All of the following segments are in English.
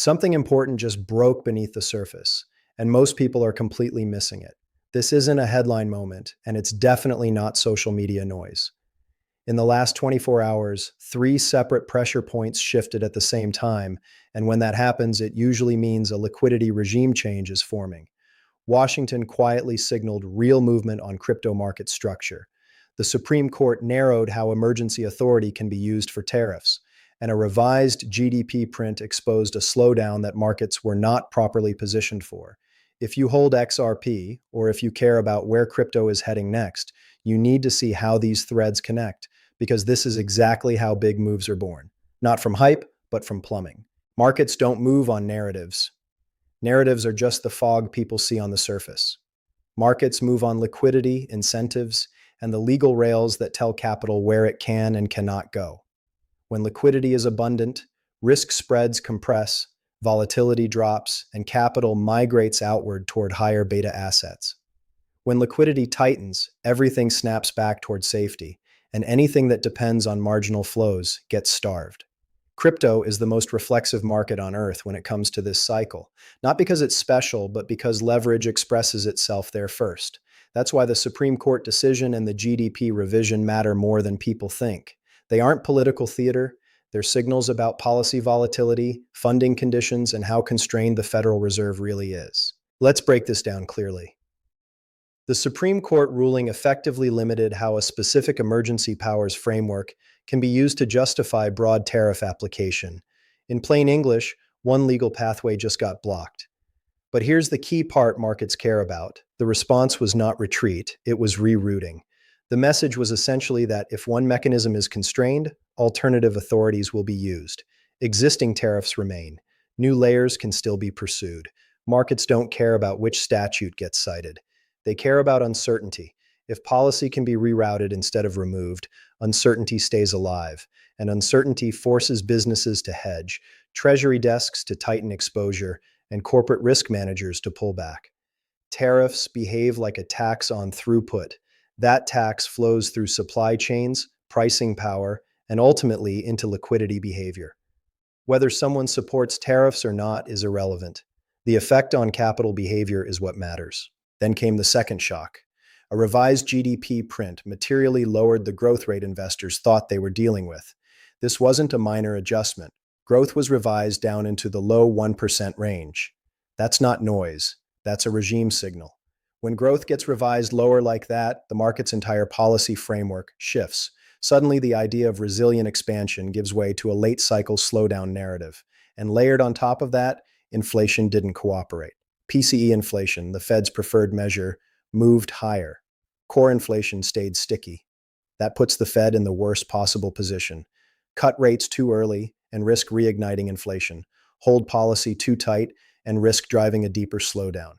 Something important just broke beneath the surface, and most people are completely missing it. This isn't a headline moment, and it's definitely not social media noise. In the last 24 hours, three separate pressure points shifted at the same time, and when that happens, it usually means a liquidity regime change is forming. Washington quietly signaled real movement on crypto market structure. The Supreme Court narrowed how emergency authority can be used for tariffs, and a revised GDP print exposed a slowdown that markets were not properly positioned for. If you hold XRP, or if you care about where crypto is heading next, you need to see how these threads connect, because this is exactly how big moves are born. Not from hype, but from plumbing. Markets don't move on narratives. Narratives are just the fog people see on the surface. Markets move on liquidity, incentives, and the legal rails that tell capital where it can and cannot go. When liquidity is abundant, risk spreads compress, volatility drops, and capital migrates outward toward higher beta assets. When liquidity tightens, everything snaps back toward safety, and anything that depends on marginal flows gets starved. Crypto is the most reflexive market on earth when it comes to this cycle, not because it's special, but because leverage expresses itself there first. That's why the Supreme Court decision and the GDP revision matter more than people think. They aren't political theater, they're signals about policy volatility, funding conditions, and how constrained the Federal Reserve really is. Let's break this down clearly. The Supreme Court ruling effectively limited how a specific emergency powers framework can be used to justify broad tariff application. In plain English, one legal pathway just got blocked. But here's the key part markets care about. The response was not retreat, it was rerouting. The message was essentially that if one mechanism is constrained, alternative authorities will be used. Existing tariffs remain. New layers can still be pursued. Markets don't care about which statute gets cited. They care about uncertainty. If policy can be rerouted instead of removed, uncertainty stays alive, and uncertainty forces businesses to hedge, treasury desks to tighten exposure, and corporate risk managers to pull back. Tariffs behave like a tax on throughput. That tax flows through supply chains, pricing power, and ultimately into liquidity behavior. Whether someone supports tariffs or not is irrelevant. The effect on capital behavior is what matters. Then came the second shock. A revised GDP print materially lowered the growth rate investors thought they were dealing with. This wasn't a minor adjustment. Growth was revised down into the low 1% range. That's not noise. That's a regime signal. When growth gets revised lower like that, the market's entire policy framework shifts. Suddenly, the idea of resilient expansion gives way to a late cycle slowdown narrative. And layered on top of that, inflation didn't cooperate. PCE inflation, the Fed's preferred measure, moved higher. Core inflation stayed sticky. That puts the Fed in the worst possible position. Cut rates too early and risk reigniting inflation. Hold policy too tight and risk driving a deeper slowdown.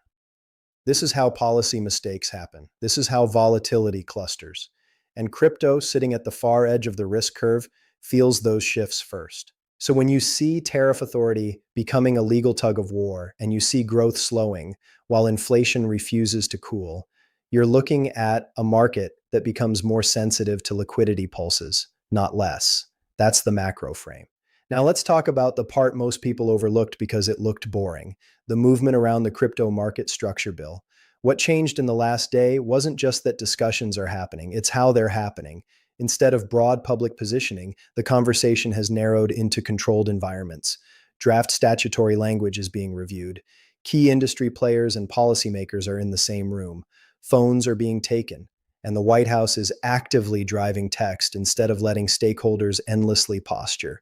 This is how policy mistakes happen. This is how volatility clusters. And crypto, sitting at the far edge of the risk curve, feels those shifts first. So when you see tariff authority becoming a legal tug of war and you see growth slowing while inflation refuses to cool, you're looking at a market that becomes more sensitive to liquidity pulses, not less. That's the macro frame. Now let's talk about the part most people overlooked because it looked boring, the movement around the crypto market structure bill. What changed in the last day wasn't just that discussions are happening, it's how they're happening. Instead of broad public positioning, the conversation has narrowed into controlled environments. Draft statutory language is being reviewed. Key industry players and policymakers are in the same room. Phones are being taken, and the White House is actively driving text instead of letting stakeholders endlessly posture.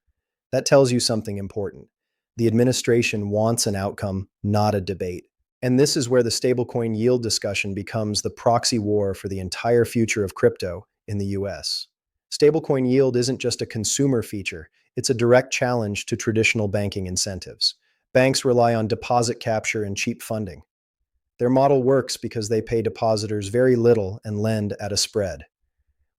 That tells you something important. The administration wants an outcome, not a debate. And this is where the stablecoin yield discussion becomes the proxy war for the entire future of crypto in the US. Stablecoin yield isn't just a consumer feature, it's a direct challenge to traditional banking incentives. Banks rely on deposit capture and cheap funding. Their model works because they pay depositors very little and lend at a spread.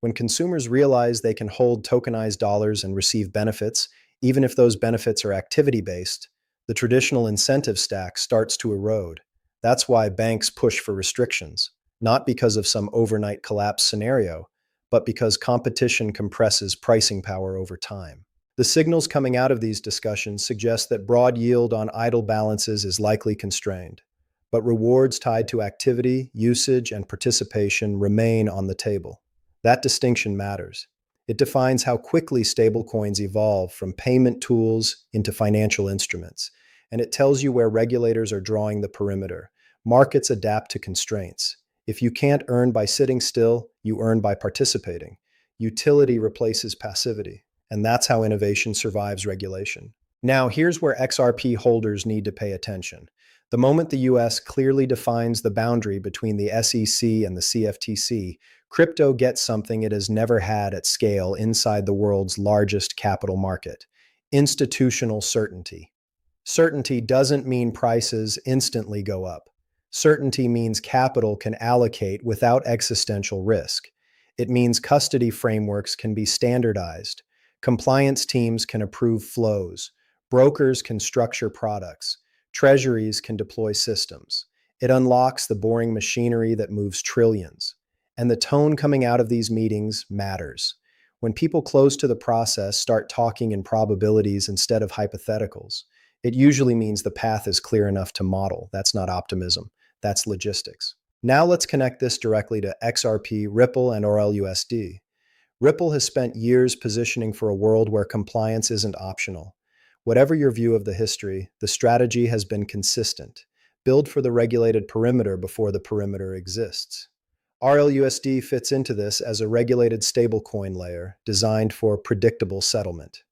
When consumers realize they can hold tokenized dollars and receive benefits, even if those benefits are activity-based, the traditional incentive stack starts to erode. That's why banks push for restrictions, not because of some overnight collapse scenario, but because competition compresses pricing power over time. The signals coming out of these discussions suggest that broad yield on idle balances is likely constrained, but rewards tied to activity, usage, and participation remain on the table. That distinction matters. It defines how quickly stablecoins evolve from payment tools into financial instruments, and it tells you where regulators are drawing the perimeter. Markets adapt to constraints. If you can't earn by sitting still, you earn by participating. Utility replaces passivity, and that's how innovation survives regulation. Now, here's where XRP holders need to pay attention. The moment the US clearly defines the boundary between the SEC and the CFTC, crypto gets something it has never had at scale inside the world's largest capital market: institutional certainty. Certainty doesn't mean prices instantly go up. Certainty means capital can allocate without existential risk. It means custody frameworks can be standardized. Compliance teams can approve flows. Brokers can structure products. Treasuries can deploy systems. It unlocks the boring machinery that moves trillions. And the tone coming out of these meetings matters. When people close to the process start talking in probabilities instead of hypotheticals, it usually means the path is clear enough to model. That's not optimism, that's logistics. Now let's connect this directly to XRP, Ripple, and RLUSD. Ripple has spent years positioning for a world where compliance isn't optional. Whatever your view of the history, the strategy has been consistent. Build for the regulated perimeter before the perimeter exists. RLUSD fits into this as a regulated stablecoin layer designed for predictable settlement.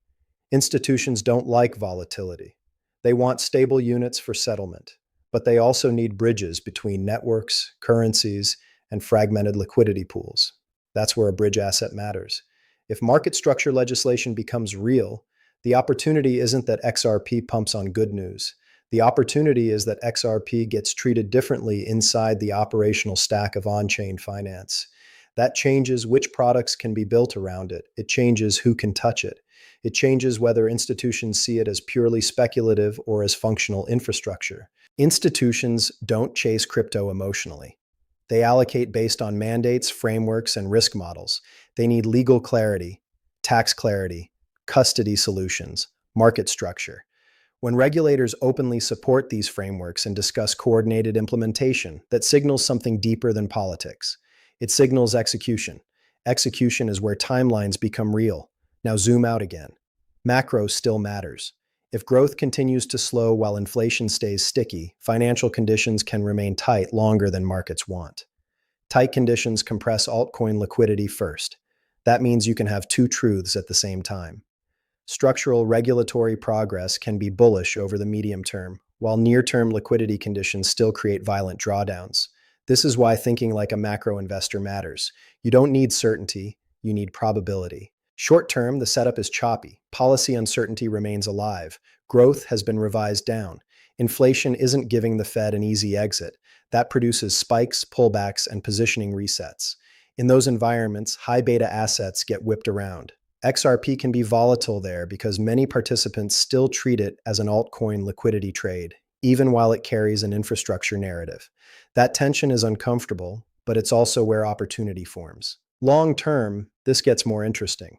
Institutions don't like volatility. They want stable units for settlement, but they also need bridges between networks, currencies, and fragmented liquidity pools. That's where a bridge asset matters. If market structure legislation becomes real, the opportunity isn't that XRP pumps on good news. The opportunity is that XRP gets treated differently inside the operational stack of on-chain finance. That changes which products can be built around it. It changes who can touch it. It changes whether institutions see it as purely speculative or as functional infrastructure. Institutions don't chase crypto emotionally. They allocate based on mandates, frameworks, and risk models. They need legal clarity, tax clarity, custody solutions, market structure. When regulators openly support these frameworks and discuss coordinated implementation, that signals something deeper than politics. It signals execution. Execution is where timelines become real. Now zoom out again. Macro still matters. If growth continues to slow while inflation stays sticky, financial conditions can remain tight longer than markets want. Tight conditions compress altcoin liquidity first. That means you can have two truths at the same time. Structural regulatory progress can be bullish over the medium term, while near-term liquidity conditions still create violent drawdowns. This is why thinking like a macro investor matters. You don't need certainty, you need probability. Short-term, the setup is choppy. Policy uncertainty remains alive. Growth has been revised down. Inflation isn't giving the Fed an easy exit. That produces spikes, pullbacks, and positioning resets. In those environments, high beta assets get whipped around. XRP can be volatile there because many participants still treat it as an altcoin liquidity trade, even while it carries an infrastructure narrative. That tension is uncomfortable, but it's also where opportunity forms. Long term, this gets more interesting.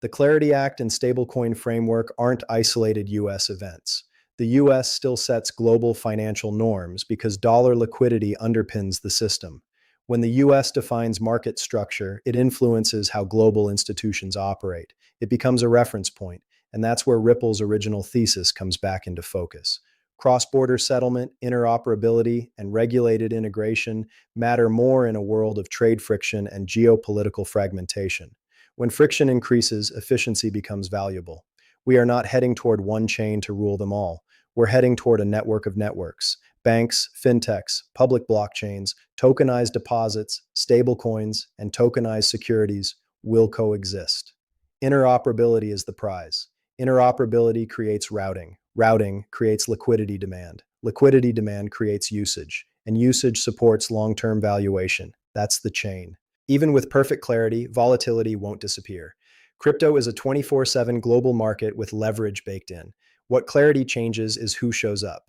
The Clarity Act and stablecoin framework aren't isolated US events. The US still sets global financial norms because dollar liquidity underpins the system. When the US defines market structure, it influences how global institutions operate. It becomes a reference point, and that's where Ripple's original thesis comes back into focus. Cross-border settlement, interoperability, and regulated integration matter more in a world of trade friction and geopolitical fragmentation. When friction increases, efficiency becomes valuable. We are not heading toward one chain to rule them all. We're heading toward a network of networks. Banks, fintechs, public blockchains, tokenized deposits, stablecoins, and tokenized securities will coexist. Interoperability is the prize. Interoperability creates routing. Routing creates liquidity demand. Liquidity demand creates usage. And usage supports long-term valuation. That's the chain. Even with perfect clarity, volatility won't disappear. Crypto is a 24/7 global market with leverage baked in. What clarity changes is who shows up.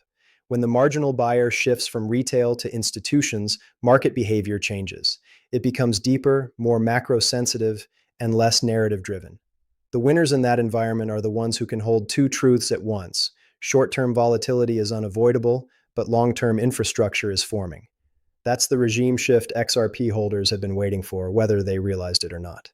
When the marginal buyer shifts from retail to institutions, market behavior changes. It becomes deeper, more macro-sensitive, and less narrative-driven. The winners in that environment are the ones who can hold two truths at once. Short-term volatility is unavoidable, but long-term infrastructure is forming. That's the regime shift XRP holders have been waiting for, whether they realized it or not.